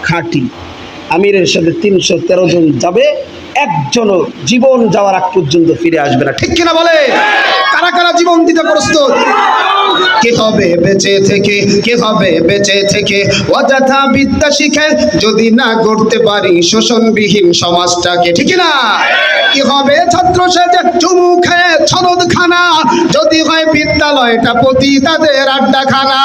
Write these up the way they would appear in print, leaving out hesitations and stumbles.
খাঁটি। আমিরের সাথে 313 জন যাবে, একজনও জীবন যাওয়ার আগ পর্যন্ত ফিরে আসবে না। ঠিক কিনা বলে? কারা কারা জীবন দিতে প্রস্তুত? কে হবে বেঁচে থেকে, কে হবে বেঁচে থেকে অযথা বিদ্যা শিখে যদি না করতে পারি শোষণবিহীন সমাজটাকে? ঠিক না? কি হবে ছাত্র সেজে চুমু খেয়ে ছনদ খানা যদি হয় বিদ্যালয়টা প্রতি তাদের আড্ডাখানা?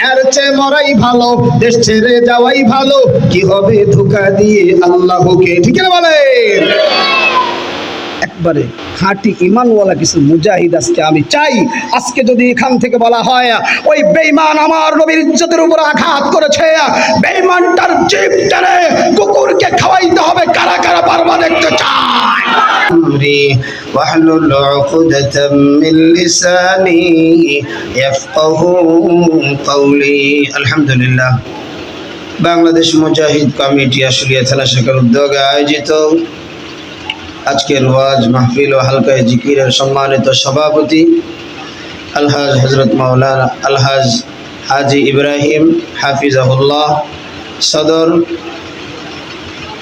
এর চেয়ে মরাই ভালো, দেশ ছেড়ে যাওয়াই ভালো। কি হবে ধোঁকা দিয়ে আল্লাহকে? ঠিক না বলে? একবারে খাঁটি ইমানওয়ালা কিছু মুজাহিদ আজকে আমি চাই। আজকে যদি এখান থেকে বলা হয় ওই বেঈমান আমার নবীর ইজ্জতের উপর আঘাত করেছে, বেঈমানটার জিভ টেনে কুকুরকে খাওয়াইতে হবে, কারা কারা পারবা দেখতে চায়? واحلل عقدة من لساني يفقهوا قولي। আলহামদুলিল্লাহ, বাংলাদেশ মুজাহিদ কমিটি আশুলিয়া থানা শাখার উদ্যোগে আয়োজিত আজকের ওয়াজ মাহফিল ও হালকায়ে জিকিরের সম্মানিত সভাপতি আলহাজ হযরত মাওলানা আলহাজ হাজী ইব্রাহিম হাফিজাহুল্লাহ, সদর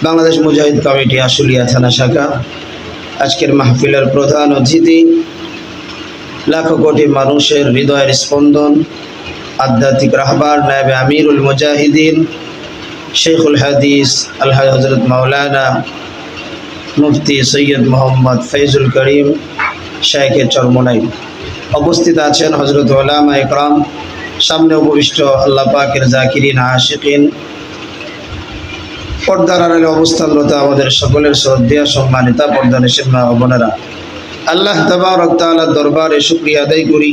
বাংলাদেশ মুজাহিদ কমিটি আশুলিয়া থানা শাখা, আজকের মাহফিলের প্রধান অতিথি, লাখো কোটি মানুষের হৃদয়ের স্পন্দন, আধ্যাত্মিক রাহবার নায়েবে আমিরুল মুজাহিদিন শেখুল হাদিস আলহাজ হযরত মাওলানা মুফতি সৈয়দ মোহাম্মদ ফৈজুল করিম শাইখে চরমোনাই, উপস্থিত আছেন হযরত উলামা ইকরাম, সামনে উপবিষ্ট আল্লাহ পাকের জাকিরিন আশিকিন, পর্দার আড়ালে অবস্থানরত আমাদের সকলের শ্রদ্ধেয় সম্মানিতা পর্দানিশীন মা ও বোনেরা, আল্লাহ তাবারক তাআলার দরবারে শুকরিয়া আদায় করি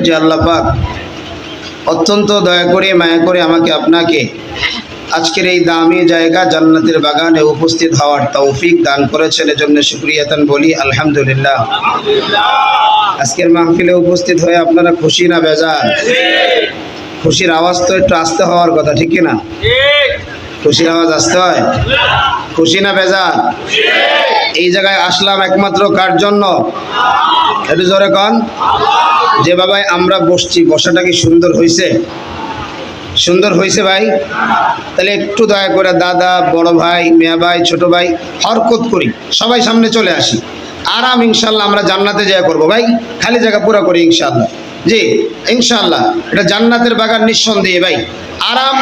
যে আল্লাহ পাক অত্যন্ত দয়া করে মায়া করে আমাকে আপনাকে আজকের এই দামি জায়গা জান্নাতের বাগানে উপস্থিত হওয়ার তৌফিক দান করেছেন। এজন্য শুকরিয়াতান বলি আলহামদুলিল্লাহ। আজকের মাহফিলে উপস্থিত হয়ে আপনারা খুশি না বেজার? খুশির আওয়াজ তো একটু আস্তে হওয়ার কথা, ঠিক কিনা? খুশির আওয়াজ আসতে হয়। খুশি না বেজার? এই জায়গায় আসলাম একমাত্র কার জন্য? একটু জোরে কন। যে বাবাই আমরা বসছি, বসাটা কি সুন্দর হয়েছে? সুন্দর হয়েছে ভাই? তাহলে একটু দয়া করে দাদা, বড় ভাই, মেয়া ভাই, ছোট ভাই হরকত করি, সবাই সামনে চলে আসি। আরাম ইনশাল্লাহ আমরা জান্নাতে যায় করবো ভাই, খালি জায়গা পুরো করি ইনশাল্লাহ। জি ইনশাল্লাহ, এটা জান্নাতের বাগান নিঃসন্দেহে ভাই। আরাম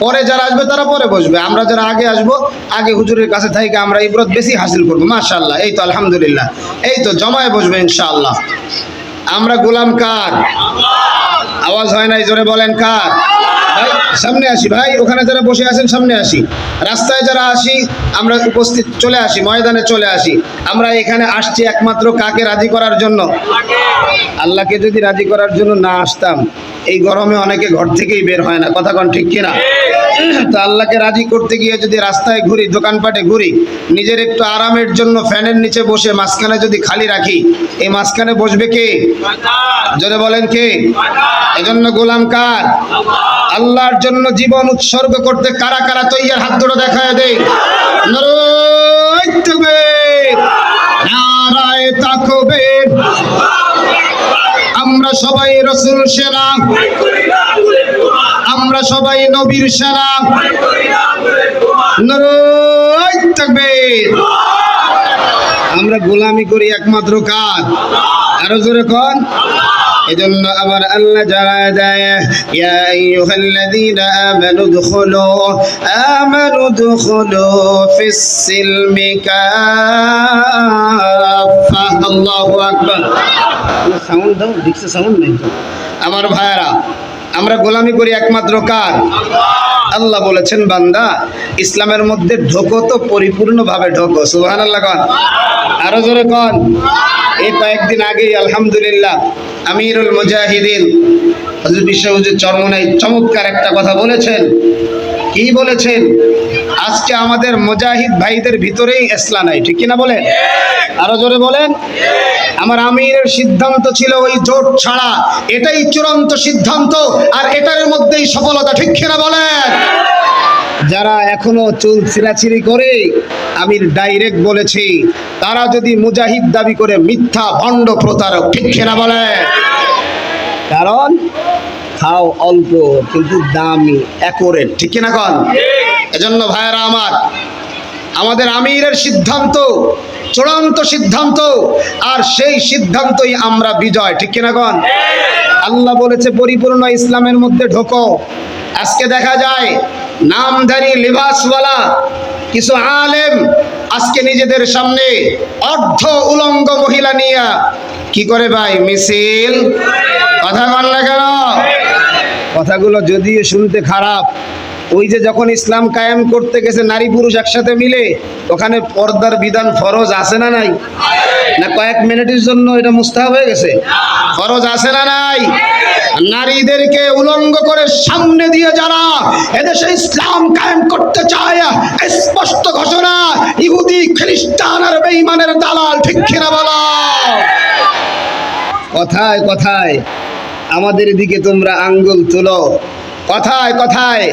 পরে যারা আসবে তারা পরে বসবে, আমরা যারা আগে আসবো আগে হুজুরের কাছে থেকে আমরা ইবরত বেশি হাসিল করবো। মাশাআল্লাহ, এই তো আলহামদুলিল্লাহ, এই তো জমায়ে বসবে ইনশাআল্লাহ। আমরা গোলাম কার? আওয়াজ হয় নাই, জোরে বলেন কার? ভাই সামনে আসি, ভাই ওখানে যারা বসে আছেন সামনে আসি, রাস্তায় যারা আসি আমরা উপস্থিত চলে আসি, ময়দানে চলে আসি। আমরা এখানে আসছি একমাত্র কাকে রাজি করার জন্য? আল্লাহকে যদি রাজি করার জন্য না আসতাম এই গরমে অনেকে ঘর থেকেই বের হয় না, কথা কোন ঠিক কিনা? তো আল্লাহকে রাজি করতে গিয়ে যদি রাস্তায় ঘুরি, দোকানপাটে ঘুরি, নিজের একটু আরামের জন্য ফ্যানের নিচে বসে মাঝখানে যদি খালি রাখি, এই মাঝখানে বসবে কে? জোরে বলেন কে? এজন্য গোলাম কার? আল্লাহর জন্য জীবন উৎসর্গ করতে কারা কারা তৈয়ার? হাত ধরে দেখায় দেই। নারায়ে তাকবীর, নারায়ে তাকবীর। আমরা সবাই রাসূল সেনা, আমরা সবাই নবীর সেনা। নারায়ে তাকবীর। আমরা গোলামি করি একমাত্র কার? আরো জোরে কোন। এজন্য আমার আল্লাহ জানায় দেয়, ইয়া আইয়ুহাল্লাযীনা আমানু দুখুলু ফিস সিলমি কাফা। আল্লাহু আকবার। সাউন্ড দাও, দেখছে সাউন্ড নাই তো। আমার ভাইরা, আমরা গোলামি করি একমাত্র কার? আল্লাহ বলেছেন, বান্দা ইসলামের মধ্যে ঢোকো তো পরিপূর্ণভাবে ঢোকো। সুবহানাল্লাহ কোন। আরো জোরে কোন। এই কয়েকদিন আগেই আলহামদুলিল্লাহ আমিরুল মুজাহিদিন হযরত বিশ্বহুজুর চরমোনাই চমৎকার একটা কথা বলেছেন। কি বলেছেন? আজকে আমাদের মুজাহিদ ভাইদের ভিতরেই ইসলাম নাই, ঠিক কিনা বলেন? আরো জোরে বলেন। আমার আমিরের সিদ্ধান্ত ছিল ওই জোট ছাড়া, এটাই চূড়ান্ত সিদ্ধান্ত, আর এটার মধ্যেই সফলতা, ঠিক কিনা বলেন? যারা এখনো চুল ছিঁড়াছিঁড়ি করে, আমি ডাইরেক্ট বলেছি, তারা যদি মুজাহিদ দাবি করে মিথ্যা ভণ্ড প্রতারক, ঠিক কিনা বলেন? কারণ খাও অল্প কিন্তু দামি, অ্যাকোরেট, ঠিক কিনা কন? এজন্য ভাইয়েরা আমার, আমাদের আমিরের সিদ্ধান্ত চূড়ান্ত সিদ্ধান্ত, আর সেই সিদ্ধান্তই আমরা বিজয়, ঠিক কিনা কন? আল্লাহ বলেছে পরিপূর্ণ ইসলামের মধ্যে ঢোকো। আজকে দেখা যায় নামধারী লিবাসওয়ালা কিছু আলেম আজকে নিজেদের সামনে অর্ধ উলঙ্গ মহিলা নিয়ে কি করে ভাই মিছিল, কথা বল না কেন? কথাগুলো যদিও শুনতে খারাপ, ওই যে যখন ইসলাম কায়েম করতে গেছে নারী পুরুষ একসাথে মিলে, ওখানে পর্দার বিধান ফরজ আছে না নাই? না কয়েক মিনিটের জন্য এটা মুস্তাহাব হয়ে গেছে? ফরজ আছে না নাই? নারীদেরকে উলঙ্গ করে সামনে দিয়ে যারা এদেশে ইসলাম কায়েম করতে চায়, স্পষ্ট ঘোষণা, ইহুদি খ্রিস্টান আর বেঈমানের দালাল, ঠিক কিনা বলো? কথায় কথায় আমাদের দিকে তোমরা আঙ্গুল তুলো, কথায় কথায়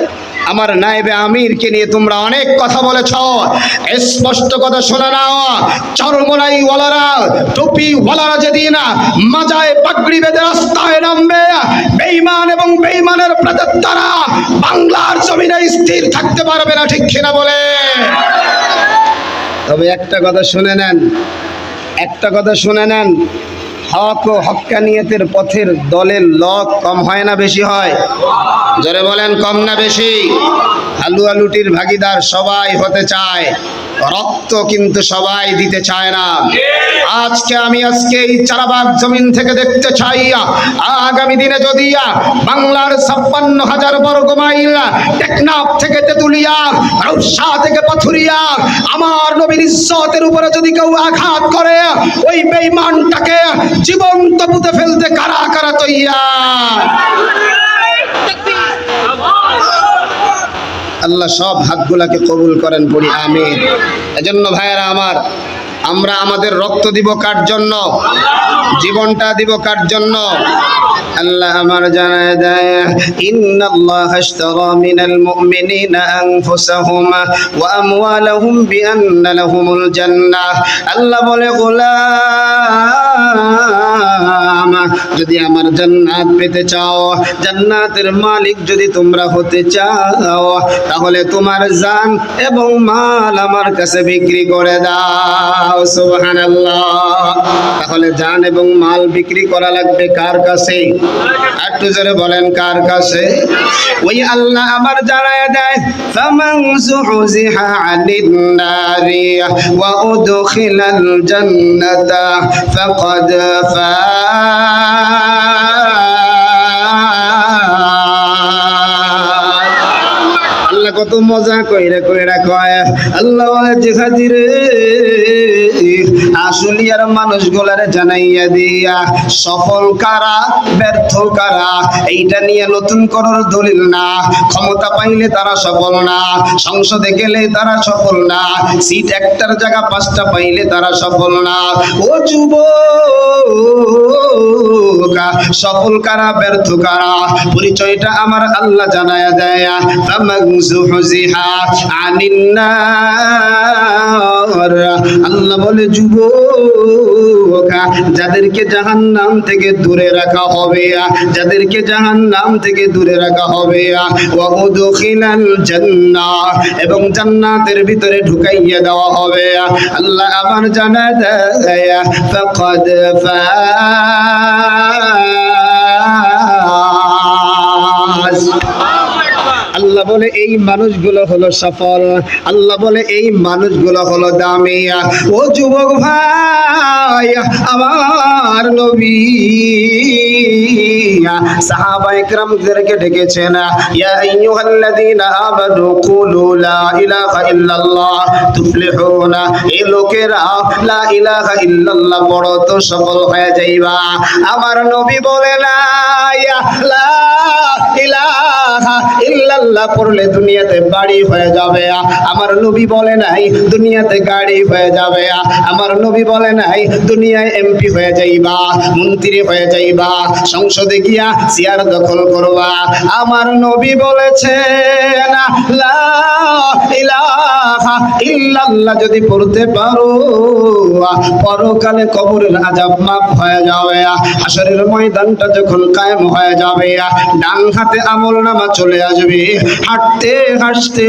আমার নায়েবে আমিরকে নিয়ে তোমরা অনেক কথা বলেছ। স্পষ্ট কথা শোনা নাও, চরমোনাই ওয়ালারা, টুপি ওয়ালারা যেদিন মাজায় পাগড়ি বেঁধে রাস্তায় নামবে, বেঈমান এবং বেঈমানের প্রেতাত্মারা বাংলার জমিনে স্থির থাকতে পারবে না, ঠিক কিনা বলে? তবে একটা কথা শুনে নেন, একটা কথা শুনে নেন, হক ও হক্কানিয়তের পথের দলের লোক কম হয় না বেশি হয়? জোরে বলেন, কম না বেশি? হালুয়া লুটির ভাগিদার সবাই হতে চায়, রক্ত কিন্তু সবাই দিতে চায় না। আজকে এই চারাবাগ জমিন থেকে দেখতে চাই, আগামী দিনে যদি বাংলার 56,000 বর্গ মাইল টেকনাফ থেকে তেতুলিয়া, রৌসা থেকে পাথুরিয়া আমার নবীর ইজ্জতের উপরে যদি কেউ আঘাত করে, ওই বেঈমানটাকে জীবন্ত পুঁতে ফেলতে কারা কারা তৈয়ার? আল্লাহ সব হাতগুলাকে কবুল করেন, পড়ি আমিন। এজন্য ভাইয়েরা আমার, আমরা আমাদের রক্ত দিব কার জন্য? জীবনটা দিব কার জন্য? আল্লাহ আমার জানায় দেয়, ইন্নাল্লাহা আশতারা মিনাল মুমিনিনা আনফুসাহুম ওয়া আমওয়ালাহুম বিআন্না লাহুমুল জান্নাহ। আল্লাহ বলে, গোলাম, যদি আমার জান্নাত পেতে চাও, জান্নাতের মালিক যদি তোমরা হতে চাও, তাহলে তোমার জান এবং মাল আমার কাছে বিক্রি করে দাও। সুবহানাল্লাহ। তাহলে জান এবং মাল বিক্রি করা লাগবে কার কাছে? একটু জোরে বলেন, কার কাছে? ওই আল্লাহ আমার জানায় দেয়, ফামান যুহজিহা আনিন নারি ওয়া উদখিলাল জান্নাতা ফাকাদ আল্লাহ কত মজা কইরা কইরা কয়, আল্লাহ বলে, জিহাদি রে, আসলিয়ার মানুষগুলারে জানাইয়া দিয়া সফল কারা ব্যর্থ কারা এইটা নিয়ে নতুন করার দলিল না। ক্ষমতা পাইলে তারা সফল না, সংসদে গেলে তারা সফল না, সিট একটার জায়গা 5টা পাইলে তারা সফল না। ও যুবক, সফল কারা ব্যর্থ কারা পরিচয়টা আমার আল্লাহ জানায়া দেয়। আল্লাহ বলে, যুবক, যাদেরকে জাহান্নাম থেকে দূরে রাখা হবে, যাদেরকে জাহান্নাম থেকে দূরে রাখা হবে, ওয়া উদখিলাল জান্নাহ, এবং জান্নাতের ভিতরে ঢুকাইয়া দেওয়া হবে। আল্লাহ আমার জানায় দেয়, ফাকাদ ফাজ। আল্লাহ বলে, এই মানুষগুলো হলো সফল। আল্লাহ বলে, এই মানুষগুলো হলো দামি। ও যুবক ভাই, আমার নবী সাহাবায়ে কেরামদেরকে ডেকেছেন, ইয়া আইয়ুহাল্লাযীনা আমানু কুলু লা ইলাহা ইল্লাল্লাহ তুফলিহুনা। এই লোকেরা লা ইলাহা ইল্লাল্লাহ পড়ো তো সফল হয়ে যাইবা। আমার নবী বলে, লা ইলাহা ইল্লাল্লাহ পড়লে দুনিয়াতে বাড়ি হয়ে যাবে। আমার নবী বলে নাই দুনিয়াতে গাড়ি হয়ে যাবে। আমার নবী বলে নাই দুনিয়ায় এমপি হয়ে যাইবা, মন্ত্রী হয়ে যাইবা, সংসদে গিয়া চেয়ার দখল করবা। আমার নবী বলেছেন, লা ইলাহা ইলাহা ইল্লাল্লাহ যদি পড়তে পারো, পরকালে কবরের আযাব মাফ হয়ে যাবে। হাশরের ময়দানটা যখন কায়েম হয়ে যাবে, ডান হাতে আমলনামা চলে আসবে, হাঁটতে হাঁটতে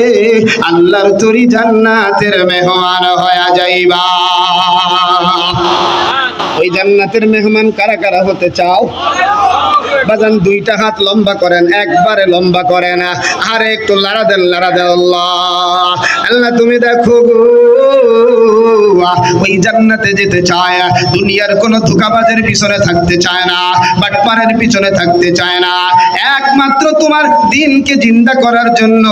আল্লাহর তরি জান্নাতের মেহমান হয়ে যাইবা। ওই জান্নাতের মেহমান কারা কারা হতে চাও? বাজান দুইটা হাত লম্বা করেন, একবারে লম্বা করেন, আর একটু লাড়া দেন, লাড়া দেন। আল্লাহ আল্লাহ তুমি দেখো গো, ওই জান্নাতে যেতে চায়, দুনিয়ার কোনো ধোঁকাবাজের পিছনে থাকতে চায় না, বাটপারের পিছনে থাকতে চায় না, একমাত্র তোমার দিনকে জিন্দা করার জন্য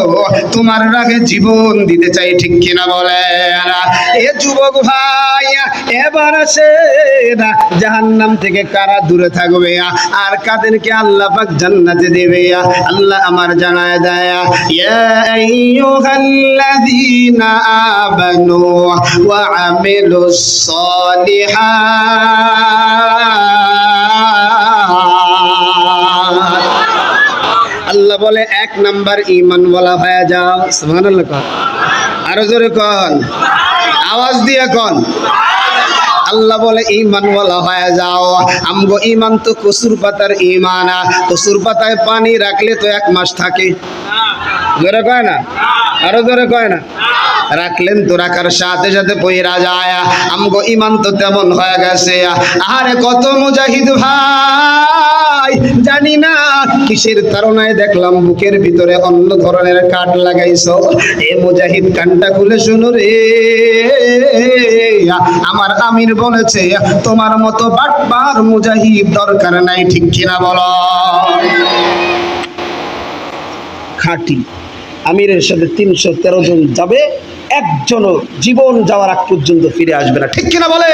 তোমার রাগে জীবন দিতে চাই, ঠিক কিনা বলেন? এ যুবক ভাই, এবার আসে না জাহান্নাম থেকে কারা দূরে থাকবে আর কাদেরকে আল্লাহ পাক জান্নাতে দেবে? আল্লাহ আমার জানায় দেয়, ইয়া আইয়ুহাল্লাযীনা আমানু ওয়া আমিলুস সালিহাত। আল্লাহ বলে 1 নাম্বার ঈমান ওয়ালা হয়ে যাও। সুবহানাল্লাহ কন, আরো জোরে কন, আওয়াজ দিয়ে কন। আল্লাহ বলে ঈমানওয়ালা হয়ে যাও। আমগো ঈমান তো কসুর পাতার ঈমান, কসুর পাতায় পানি রাখলে তো 1 মাস থাকে। জোরে কয় না, আরো জোরে কয় না। রাখলেন তো রাখার সাথে সাথে পয়রা যায়। আমগো ঈমান তো তেমন হয়ে গেছে। আরে কত মুজাহিদ ভাই, জানি না কিসের তাড়নায় দেখলাম বুকের ভিতরে অন্য ধরনের কাট লাগাইছো। এ মুজাহিদ কানটা খুলে শুনো রে, আমার আমির বলেছে তোমার মতো বাটপার মুজাহিদ দরকার নাই, ঠিক কিনা বলো? খাঁটি আমিরের সাথে 313 জন যাবে, একজনও জীবন যাওয়ার আগ পর্যন্ত ফিরে আসবে না, ঠিক কিনা বলে?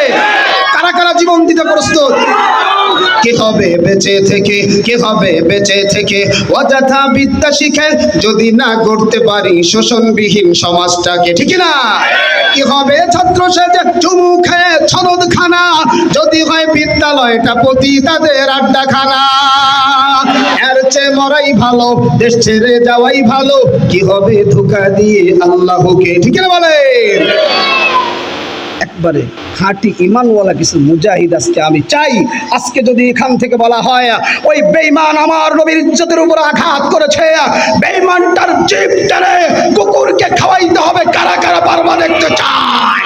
কারা কারা জীবন দিতে প্রস্তুত? কে হবে বেঁচে থেকে, কে হবে বেঁচে থেকে অযথা বিদ্যা শিখে যদি না করতে পারি শোষণবিহীন সমাজটাকে, ঠিক না? কি হবে ছাত্র সেজে চুমু খেয়ে ছনদ খানা যদি হয় বিদ্যালয়টা পতিতাদের আড্ডাখানা? এর চেয়ে মরাই ভালো, দেশ ছেড়ে যাওয়াই ভালো। কি হবে ধোঁকা দিয়ে আল্লাহকে, ঠিক না বলে? একবারে খাঁটি ঈমানওয়ালা কিছু মুজাহিদ আজকে আমি চাই। আজকে যদি এখান থেকে বলা হয় ওই বেঈমান আমার নবীর ইজ্জতের উপর আঘাত করেছে, বেঈমানটার জিভ টেনে কুকুরকে খাওয়াইতে হবে, কারা কারা পারবা দেখতে চায়?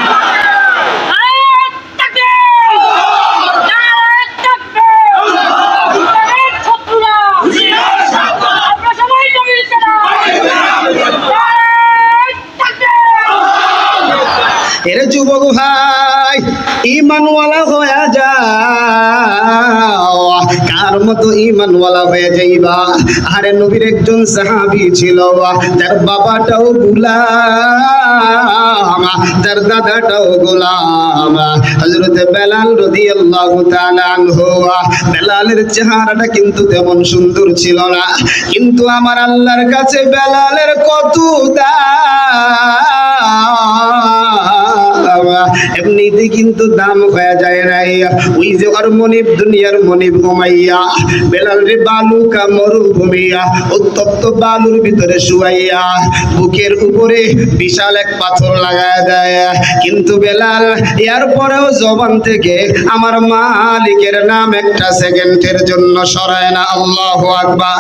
এরে যুবক ভাই, ঈমানওয়ালা হয়ে যাও। কার মতো ঈমানওয়ালা হয়ে যাইবা? আরে নবীর একজন সাহাবী ছিল, যার বাবাটাও গোলাম, যার দাদাটাও গোলাম, হযরত বেলাল রাদিয়াল্লাহু তাআলা আনহু। বেলালের চেহারাটা কিন্তু তেমন সুন্দর ছিল না, কিন্তু আমার আল্লাহর কাছে বেলালের কত এমনিতে কিন্তু দাম হয়ে যায় নাই। ওই যে ওর মনিব, দুনিয়ার মনিব উমাইয়া বেলাল রে বালুকা মরুভূমিয়া উত্তপ্ত বালুর ভিতরে শুয়াইয়া বুকের উপরে বিশাল এক পাথর লাগায় দেয়, কিন্তু বেলাল এর পরেও জবান থেকে আমার মালিকের নাম একটা সেকেন্ডের জন্য সরায় না। আল্লাহু আকবার।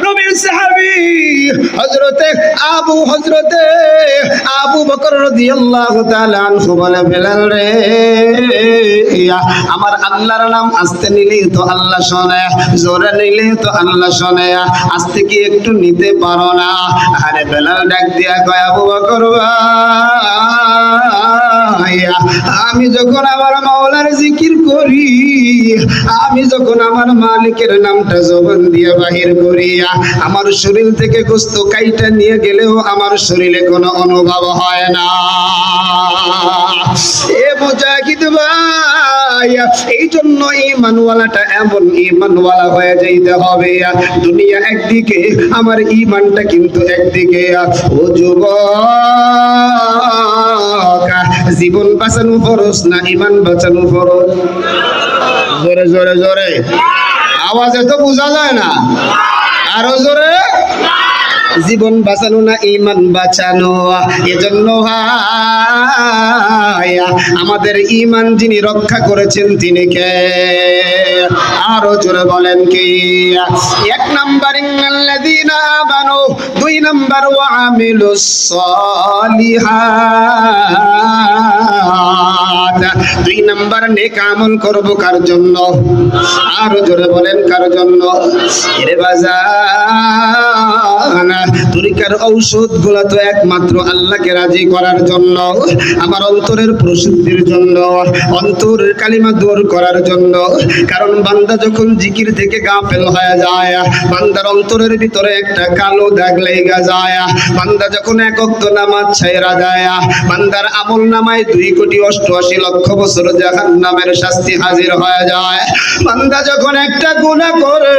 নবীর সাহাবী হযরতে আবু বকর রাদিয়াল্লাহু তাআলা আনহু বলে, বেলাল রে, আমার আল্লাহর নাম আস্তে নিলেই তো আল্লাহ শোনে, জোরে নিলেই তো আল্লাহ শোনে, আস্তে কি একটু নিতে পারো না? আরে বেলাল ডাক দিয়া কয়, আবু বকর ভাই, আমি যখন আমার মাওলার জিকির করি, আমি যখন আমার মালিকের নামটা জবান দিয়ে বাহির করি, আমার শরীর থেকে গোশত কাইটা নিয়ে গেলেও আমার শরীরে কোনো অনুভব হয় না। এ মুজাহিদ ভাই, এই জন্য ঈমানওয়ালাটা এমন ঈমানওয়ালা হয়ে যাইতে হবে, দুনিয়া একদিকে আমার ঈমানটা কিন্তু একদিকে। ও যুবক, জীবন বাঁচানো ফরজ না ঈমান বাঁচানো ফরজ? জোরে জোরে জোরে, আওয়াজে তো বোঝা যায় না, আরো জোরে। জীবন বাঁচানো না ঈমান বাঁচানো। এজন্য ভাই আমাদের ঈমান যিনি রক্ষা করেছেন তিনি কে? আরো জোরে বলেন কি? এক নাম্বার ইন্নাল্লাযীনা আমানু, দুই নাম্বার ওয়া আমিলুস সালিহাত। দুই নাম্বার নেক আমল করব কার জন্য? আরো জোরে বলেন কার জন্য? এরে বাজান, তরিকার ঔষধ গুলা তো একমাত্র আল্লাহকে রাজি করার জন্য, আমার অন্তরের প্রশুদ্ধির জন্য, অন্তরের কালিমা দূর করার জন্য। কারণ বান্দা যখন জিকির থেকে গাফেল হয়ে যায়, বান্দার অন্তরের ভিতরে একটা কালো দাগ লেগে যায়। বান্দা যখন এক ওয়াক্ত নামাজ ছাইরা দেয়, বান্দার আমল নামায় 2,88,00,000 বছর জাহান্নামের শাস্তি হাজির হয়ে যায়। বান্দা যখন একটা গুনাহ করে,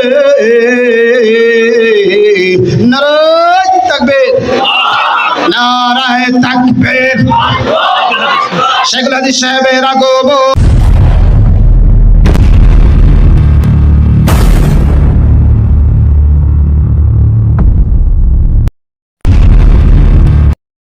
নারায়ে তাকবীর, নারায়ে তাকবীর, শেখ হাদিস সাহেবের আগমন।